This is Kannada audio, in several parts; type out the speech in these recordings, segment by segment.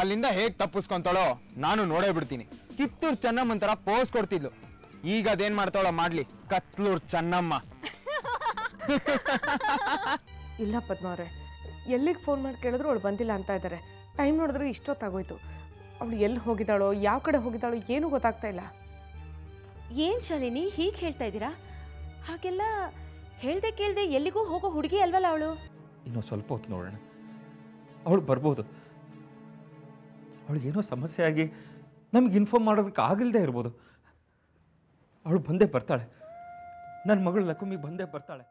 ಅಲ್ಲಿಂದ ಹೇಗೆ ತಪ್ಪಿಸ್ಕೊಂತಾಳೋ ನಾನು ನೋಡೇ ಬಿಡ್ತೀನಿ. ಕಿತ್ತೂರು ಚೆನ್ನಮ್ಮನ ಥರ ಪೋಸ್ ಕೊಡ್ತಿದ್ಲು. ಈಗ ಅದೇನ್ ಮಾಡ್ತಾಳೋ ಮಾಡ್ಲಿ, ಕತ್ಲೂರು ಚೆನ್ನಮ್ಮ. ಇಲ್ಲ ಪದ್ಮವ್ರೆ, ಎಲ್ಲಿಗೆ ಫೋನ್ ಮಾಡಿ ಕೇಳಿದ್ರು ಅವಳು ಬಂದಿಲ್ಲ ಅಂತ ಇದ್ದಾರೆ. ಟೈಮ್ ನೋಡಿದ್ರೆ ಇಷ್ಟೊತ್ತಾಗೋಯ್ತು. ಅವಳು ಎಲ್ಲಿ ಹೋಗಿದ್ದಾಳೋ, ಯಾವ ಕಡೆ ಹೋಗಿದ್ದಾಳೋ ಏನೂ ಗೊತ್ತಾಗ್ತಾ ಇಲ್ಲ. ಏನು ಶಾಲಿನಿ ಹೀಗೆ ಹೇಳ್ತಾ ಇದ್ದೀರಾ? ಹಾಗೆಲ್ಲ ಹೇಳ್ದೆ ಕೇಳ್ದೆ ಎಲ್ಲಿಗೂ ಹೋಗೋ ಹುಡುಗಿ ಅಲ್ವಲ್ಲ ಅವಳು. ಇನ್ನೂ ಸ್ವಲ್ಪ ಹೊತ್ತು ನೋಡೋಣ, ಅವಳು ಬರ್ಬೋದು. ಅವಳಿಗೇನೋ ಸಮಸ್ಯೆ ಆಗಿ ನಮ್ಗೆ ಇನ್ಫಾರ್ಮ್ ಮಾಡೋದಕ್ಕೆ ಆಗಿಲ್ಲದೆ ಇರ್ಬೋದು. ಅವಳು ಬಂದೇ ಬರ್ತಾಳೆ, ನನ್ನ ಮಗಳು ಲಕ್ಷ್ಮಿ ಬಂದೇ ಬರ್ತಾಳೆ.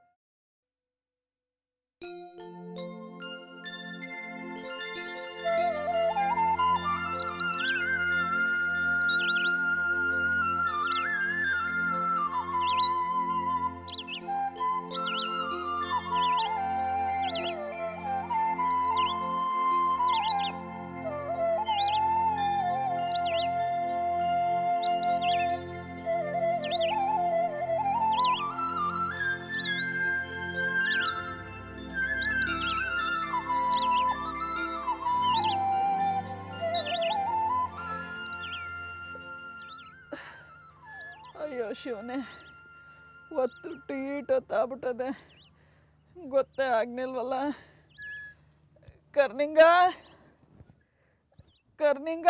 ಅಯ್ಯೋ ಶಿವನೇ, ಒತ್ತು ಟೀಟೊತ್ತಾಗ್ಬಿಟ್ಟದೆ, ಗೊತ್ತೇ ಆಗ್ನಿಲ್ವಲ್ಲ. ಕರ್ನಿಂಗ ಕರ್ನಿಂಗ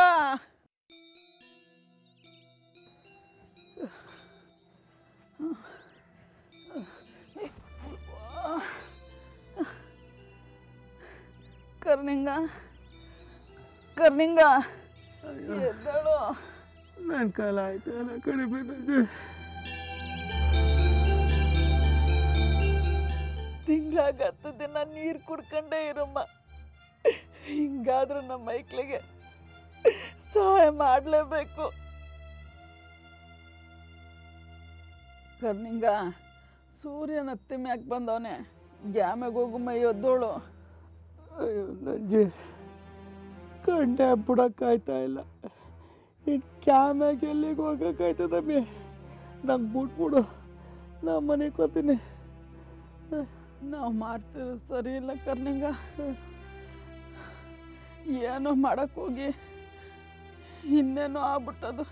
ಕರ್ನಿಂಗ ಕರ್ನಿಂಗ ಎದ್ದಳು. ನನ್ನ ಕಾಲ ಆಯ್ತು ಅಲ್ಲ ಕಡಿಮೆ. ತಿಂಗಳಾಗ 10 ದಿನ ನೀರು ಕುಡ್ಕೊಂಡೇ ಇರಮ್ಮ. ಹಿಂಗಾದ್ರೂ ನಮ್ಮ ಮೈಕ್ಳಿಗೆ ಸಹಾಯ ಮಾಡಲೇಬೇಕು. ಕರ್ನಿಂಗ, ಸೂರ್ಯನ ಹತ್ತಿ ಮ್ಯಾಕ್ ಬಂದವನೆ, ಗ್ಯಾಮೆಗೆ ಹೋಗು ಮೈ ಎದ್ದೋಳು. ಅಯ್ಯೋ ನಂಜಿ, ಕಂಡೆ ಬಿಡೋಕ್ಕಾಯ್ತಾ ಇಲ್ಲ. ಇನ್ನು ಕ್ಯಾಮ್ಯಾಗ ಎಲ್ಲಿಗೆ ಹೋಗೋಕ್ಕಾಯ್ತದಮ್ಮಿ? ನಂಗೆ ಬಿಟ್ಬಿಡು, ನಾ ಮನೆಗೆ ಕೂತೀನಿ. ನಾವು ಮಾಡ್ತಿರೋ ಸರಿ ಇಲ್ಲ ಕರ್ನಿಂಗ. ಏನೋ ಮಾಡಕ್ಕೆ ಹೋಗಿ ಇನ್ನೇನೋ ಆಗ್ಬಿಟ್ಟದು.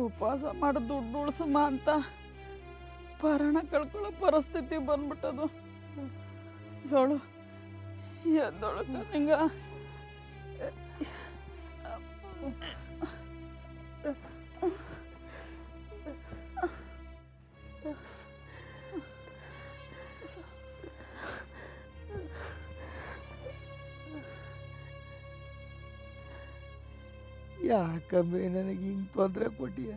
ಉಪವಾಸ ಮಾಡಿ ದುಡ್ಡು ಉಳಿಸಮ್ಮ ಅಂತ ಪ್ರಾಣ ಕಳ್ಕೊಳ್ಳೋ ಪರಿಸ್ಥಿತಿ ಬಂದ್ಬಿಟ್ಟದು. ಹೇಳು, ಎದ್ದೋಳು ಕರ್ನಿಂಗ. ಯಾಕಮ್ಮಿ ನನಗೆ ಹಿಂಗೆ ತೊಂದರೆ ಕೊಟ್ಟಿಯ?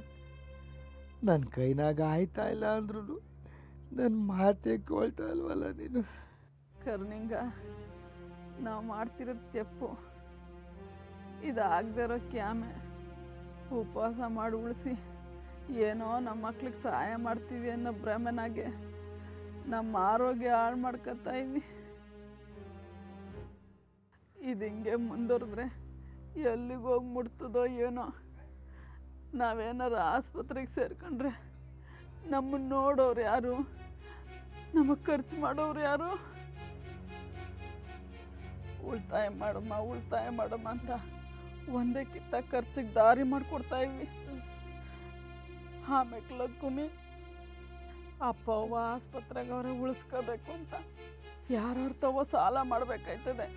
ನನ್ನ ಕೈನಾಗ ಆಯ್ತಾ ಇಲ್ಲ ಅಂದ್ರೂ ನನ್ನ ಮಾತೇ ಕೇಳ್ತಾ ಇಲ್ವಲ್ಲ ನೀನು. ಕರ್ನಿಂಗ, ನಾವು ಮಾಡ್ತಿರೋದು ತೆಪ್ಪು. ಇದಾಗದಿರೋ ಕ್ಯಾಮೆ ಉಪವಾಸ ಮಾಡಿ ಉಳಿಸಿ ಏನೋ ನಮ್ಮ ಮಕ್ಳಿಗೆ ಸಹಾಯ ಮಾಡ್ತೀವಿ ಅನ್ನೋ ಭ್ರಮೆನಾಗೆ ನಮ್ಮ ಆರೋಗ್ಯ ಹಾಳು ಮಾಡ್ಕೊತಾ ಇವಿ. ಇದು ಹಿಂಗೆ ಮುಂದುವರೆದ್ರೆ ಎಲ್ಲಿಗೆ ಹೋಗಿ ಮುಟ್ತದೋ ಏನೋ. ನಾವೇನಾರು ಆಸ್ಪತ್ರೆಗೆ ಸೇರ್ಕೊಂಡ್ರೆ ನಮ್ಮನ್ನು ನೋಡೋರು ಯಾರು? ನಮಗೆ ಖರ್ಚು ಮಾಡೋರು ಯಾರು? ಉಳಿತಾಯ ಮಾಡಮ್ಮ ಅಂತ ಒಂದೇ ಕಿತ್ತ ಖರ್ಚಿಗೆ ದಾರಿ ಮಾಡಿಕೊಡ್ತಾ ಇವಿ. ಆಮೇಲೆ ಲಕ್ಕುಮಿ ಅಪ್ಪ ಅವ್ವ ಆಸ್ಪತ್ರೆಗೆ ಅವರೇ ಉಳಿಸ್ಕೋಬೇಕು ಅಂತ ಯಾರು ತಗೋ ಸಾಲ ಮಾಡಬೇಕಾಯ್ತದೆ.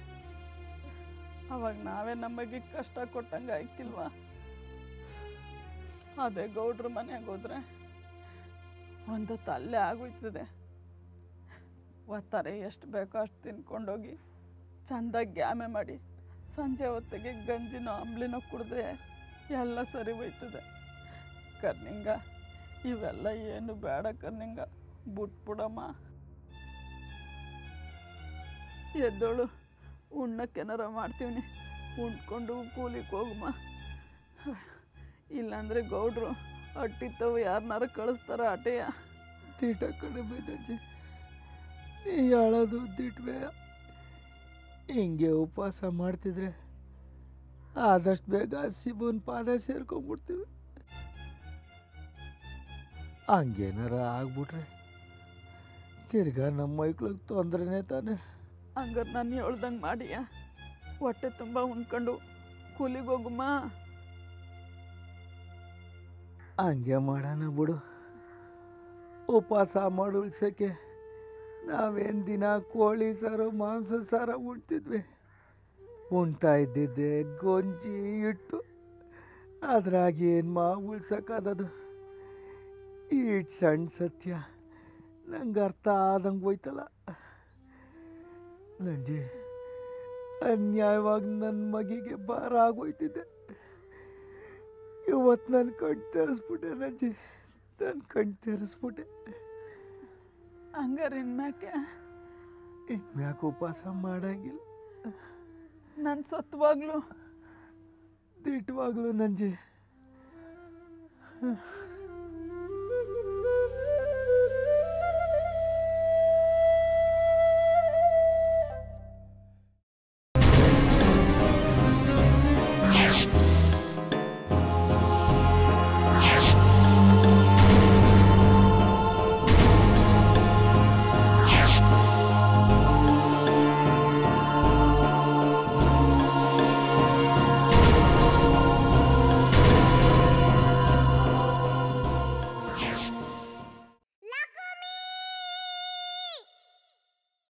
ಅವಾಗ ನಾವೇ ನಮಗೆ ಕಷ್ಟ ಕೊಟ್ಟಂಗೆ ಆಯ್ಕಿಲ್ವಾ? ಅದೇ ಗೌಡ್ರ ಮನೆಯಾಗ ಹೋದ್ರೆ ಒಂದು ತಲ್ಲೆ ಆಗೋಯ್ತದೆ. ಒತ್ತಾರೆ ಎಷ್ಟು ಬೇಕೋ ಅಷ್ಟು ತಿನ್ಕೊಂಡೋಗಿ ಚೆಂದಾಗಿ ಗ್ಯಾಮೆ ಮಾಡಿ ಸಂಜೆ ಹೊತ್ತಿಗೆ ಗಂಜಿನೋ ಅಂಬ್ಲಿನೋ ಕುಡಿದ್ರೆ ಎಲ್ಲ ಸರಿ ಹೋಯ್ತದೆ. ಕರ್ನಿಂಗ, ಇವೆಲ್ಲ ಏನು ಬೇಡ ಕರ್ನಿಂಗ, ಬಿಟ್ಬಿಡಮ್ಮ. ಎದ್ದೋಳು, ಉಣ್ಣಕ್ಕೇನಾರ ಮಾಡ್ತೀವಿ, ಉಂಡ್ಕೊಂಡು ಕೂಲಿಗೆ ಹೋಗಮ್ಮ. ಇಲ್ಲಾಂದರೆ ಗೌಡ್ರು ಅಟ್ಟಿತ್ತವು ಯಾರನ್ನಾರ ಕಳಿಸ್ತಾರ ಆಟೆಯ. ತೀಟ ಕಡಿಮೆ ಅಜ್ಜಿ, ನೀ ಹೇಳೋದು ದಿಟ್ವೆ. ಹಿಂಗೆ ಉಪವಾಸ ಮಾಡ್ತಿದ್ರೆ ಆದಷ್ಟು ಬೇಗ ಶಿವನ ಪಾದ ಸೇರ್ಕೊಂಡ್ಬಿಡ್ತೀವಿ. ಹಂಗೇನಾರ ಆಗ್ಬಿಟ್ರೆ ತಿರ್ಗಾ ನಮ್ಮ ಮೈಕ್ಳಿಗೆ ತೊಂದರೆನೇ ತಾನೆ. ಹಂಗಾರೆ ನಾನು ಹೇಳ್ದಂಗೆ ಮಾಡಿಯ ಹೊಟ್ಟೆ ತುಂಬ ಉಣ್ಕೊಂಡು ಕೂಲಿಗೆ ಹೋಗುಮ್ಮ. ಹಂಗೆ ಮಾಡೋಣ ಬಿಡು. ಉಪವಾಸ ಮಾಡಿ ಉಳ್ಸೋಕ್ಕೆ ನಾವೇನು ದಿನ ಕೋಳಿ ಸಾರು ಮಾಂಸ ಸಾರ ಉಣ್ತಿದ್ವಿ. ಉಣ್ತಾ ಇದ್ದಿದ್ದೆ ಗೊಂಜಿ ಇಟ್ಟು, ಅದ್ರಾಗ ಏನು ಉಳ್ಸೋಕ್ಕಾದದು. ಇಟ್ಟು ಸಣ್ಣ ಸತ್ಯ ನಂಗೆ ಅರ್ಥ ಆದಂಗೆ ಹೋಯ್ತಲ್ಲ. ನಂಜಿ ಅನ್ಯಾಯವಾಗಿ ನನ್ನ ಮಗಿಗೆ ಭಾರ ಆಗೋಯ್ತಿದ್ದೆ. ಇವತ್ತು ನನ್ನ ಕಣ್ಣು ತೆರೆಸ್ಬಿಟ್ಟೆ ನಂಜಿ, ನನ್ನ ಕಣ್ಣು ತೆರೆಸ್ಬಿಟ್ಟೆ. ಹಂಗಾರೆ ಇನ್ಮ್ಯಾಕೆ ಉಪವಾಸ ಮಾಡಂಗಿಲ್ಲ. ನನ್ನ ಸತ್ವಾಗ್ಲೂ ದಿಟ್ಟವಾಗ್ಲೂ ನಂಜಿ